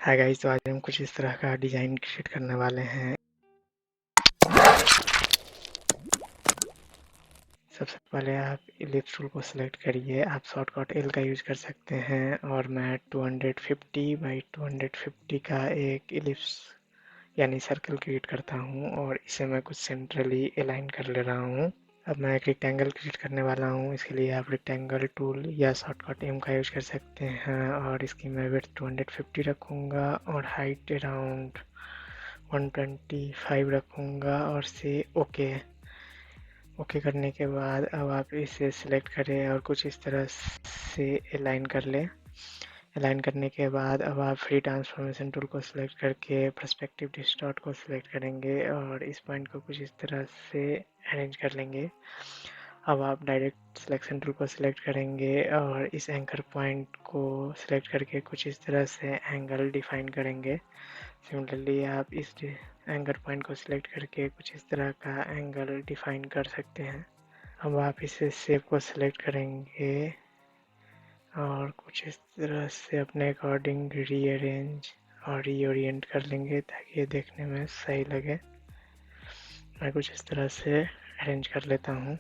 Hi guys, तो आज हम कुछ इस तरह का डिज़ाइन क्रिएट करने वाले हैं। सबसे पहले आप इलिप्स टूल को सिलेक्ट करिए। आप शॉर्टकट एल का यूज़ कर सकते हैं और मैं 250 बाई 250 का एक इलिप्स यानी सर्कल क्रिएट करता हूँ और इसे मैं कुछ सेंट्रली अलाइन कर ले रहा हूँ। अब मैं एक रेक्टेंगल क्रिएट करने वाला हूँ। इसके लिए आप रेक्टेंगल टूल या शॉर्टकट एम का यूज़ कर सकते हैं और इसकी मैं विड्थ 250 रखूँगा और हाइट अराउंड 125 रखूँगा और से ओके करने के बाद अब आप इसे सिलेक्ट करें और कुछ इस तरह से अलाइन कर लें। अलाइन करने के बाद अब आप फ्री ट्रांसफॉर्मेशन टूल को सिलेक्ट करके पर्सपेक्टिव डिस्टॉर्ट को सिलेक्ट करेंगे और इस पॉइंट को कुछ इस तरह से अरेंज कर लेंगे। अब आप डायरेक्ट सिलेक्शन टूल को सिलेक्ट करेंगे और इस एंकर पॉइंट को सिलेक्ट करके कुछ इस तरह से एंगल डिफाइन करेंगे। सिमिलरली आप इस एंकर पॉइंट को सिलेक्ट करके कुछ इस तरह का एंगल डिफाइन कर सकते हैं। अब आप इसे शेप को सिलेक्ट करेंगे और कुछ इस तरह से अपने अकॉर्डिंग रीअरेंज और रीओरिएंट कर लेंगे ताकि ये देखने में सही लगे। मैं कुछ इस तरह से अरेंज कर लेता हूँ।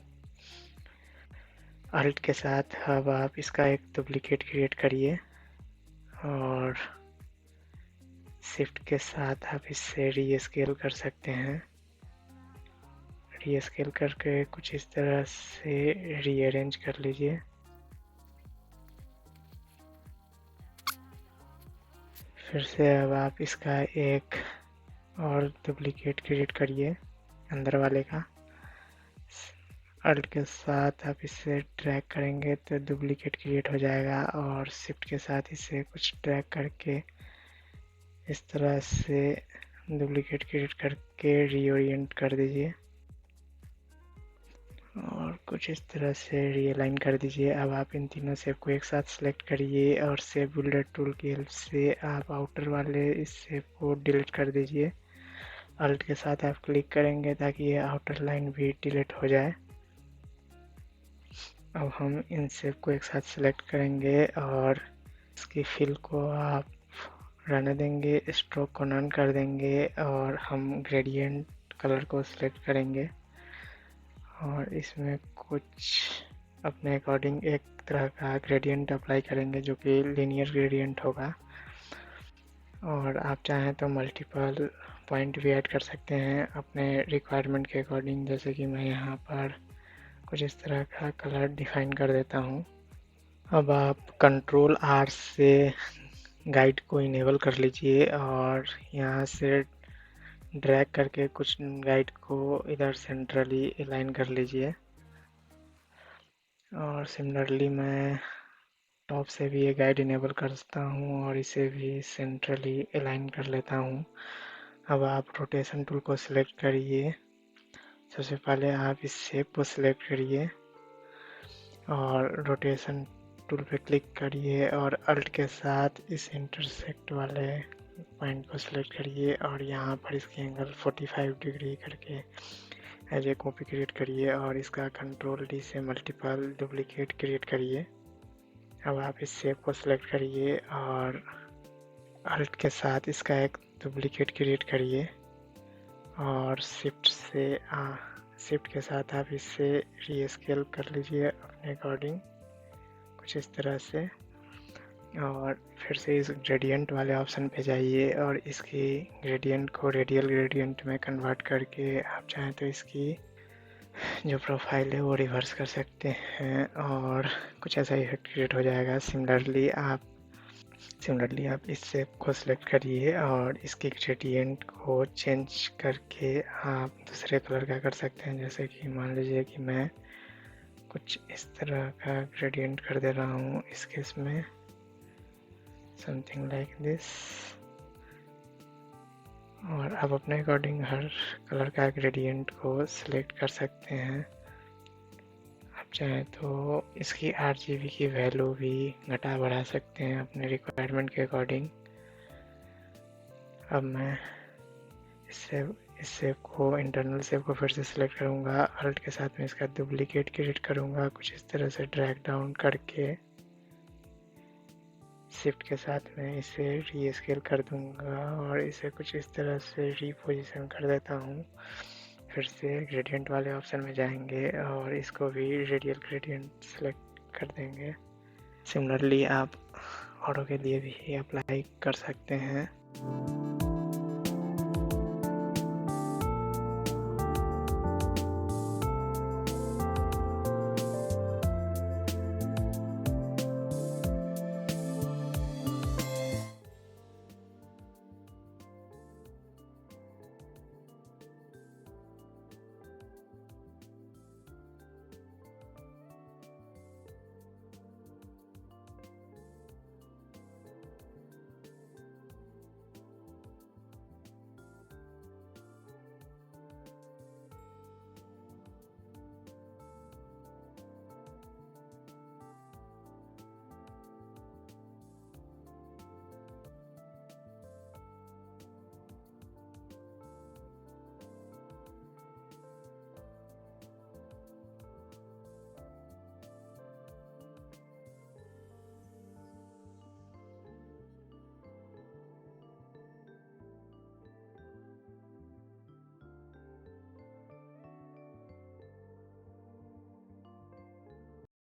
अल्ट के साथ अब आप इसका एक डुप्लीकेट क्रिएट करिए और शिफ्ट के साथ आप इससे रीस्केल कर सकते हैं। रीस्केल करके कुछ इस तरह से रीअरेंज कर लीजिए। फिर से अब आप इसका एक और डुप्लीकेट क्रिएट करिए अंदर वाले का। अल्ट के साथ आप इसे ड्रैग करेंगे तो डुप्लीकेट क्रिएट हो जाएगा और शिफ्ट के साथ इसे कुछ ड्रैग करके इस तरह से डुप्लीकेट क्रिएट करके रीओरिएंट कर दीजिए और कुछ इस तरह से रीअलाइन कर दीजिए। अब आप इन तीनों शेप को एक साथ सेलेक्ट करिए और शेप बिल्डर टूल की हेल्प से आप आउटर वाले इस शेप को डिलीट कर दीजिए। अल्ट के साथ आप क्लिक करेंगे ताकि ये आउटर लाइन भी डिलीट हो जाए। अब हम इन शेप को एक साथ सेलेक्ट करेंगे और इसकी फिल को आप रहने देंगे, स्ट्रोक को नन कर देंगे और हम ग्रेडियंट कलर को सिलेक्ट करेंगे और इसमें कुछ अपने अकॉर्डिंग एक तरह का ग्रेडियंट अप्लाई करेंगे जो कि लीनियर ग्रेडियंट होगा। और आप चाहें तो मल्टीपल पॉइंट भी ऐड कर सकते हैं अपने रिक्वायरमेंट के अकॉर्डिंग। जैसे कि मैं यहाँ पर कुछ इस तरह का कलर डिफाइन कर देता हूँ। अब आप कंट्रोल आर से गाइड को इनेबल कर लीजिए और यहाँ से ड्रैग करके कुछ गाइड को इधर सेंट्रली अलाइन कर लीजिए। और सिमिलरली मैं टॉप से भी ये गाइड इनेबल करता हूँ और इसे भी सेंट्रली अलाइन कर लेता हूँ। अब आप रोटेशन टूल को सिलेक्ट करिए। सबसे पहले आप इस शेप को सिलेक्ट करिए और रोटेशन टूल पे क्लिक करिए और अल्ट के साथ इस इंटरसेक्ट वाले पॉइंट को सिलेक्ट करिए और यहाँ पर इसकी एंगल 45 डिग्री करके एज ए कॉपी क्रिएट करिए और इसका कंट्रोल डी से मल्टीपल डुप्लीकेट क्रिएट करिए। अब आप इस शेप को सिलेक्ट करिए और अल्ट के साथ इसका एक डुप्लीकेट क्रिएट करिए और शिफ्ट के साथ आप इसे रीस्केल कर लीजिए अपने अकॉर्डिंग कुछ इस तरह से और फिर से इस ग्रेडियंट वाले ऑप्शन पे जाइए और इसकी ग्रेडियंट को रेडियल ग्रेडियंट में कन्वर्ट करके आप चाहें तो इसकी जो प्रोफाइल है वो रिवर्स कर सकते हैं और कुछ ऐसा इफेक्ट क्रिएट हो जाएगा। सिमिलरली आप इस शेप को सिलेक्ट करिए और इसकी ग्रेडियंट को चेंज करके आप दूसरे कलर का कर सकते हैं। जैसे कि मान लीजिए कि मैं कुछ इस तरह का ग्रेडियंट कर दे रहा हूँ इस केस में, समथिंग लाइक दिस। और आप अपने अकॉर्डिंग हर कलर का ग्रेडियंट को सिलेक्ट कर सकते हैं। आप चाहें तो इसकी RGB की वैल्यू भी घटा बढ़ा सकते हैं अपने रिक्वायरमेंट के अकॉर्डिंग। अब मैं इस शेप को इंटरनल शेप को फिर से सिलेक्ट करूँगा। अल्ट के साथ में इसका डुप्लीकेट क्रिएट करूँगा कुछ इस तरह से ड्रैग डाउन करके शिफ्ट के साथ मैं इसे रीस्केल कर दूंगा और इसे कुछ इस तरह से रीपोजीशन कर देता हूँ। फिर से ग्रेडियंट वाले ऑप्शन में जाएंगे और इसको भी रेडियल ग्रेडियंट सेलेक्ट कर देंगे। सिमिलरली आप ऑटो के लिए भी अप्लाई कर सकते हैं।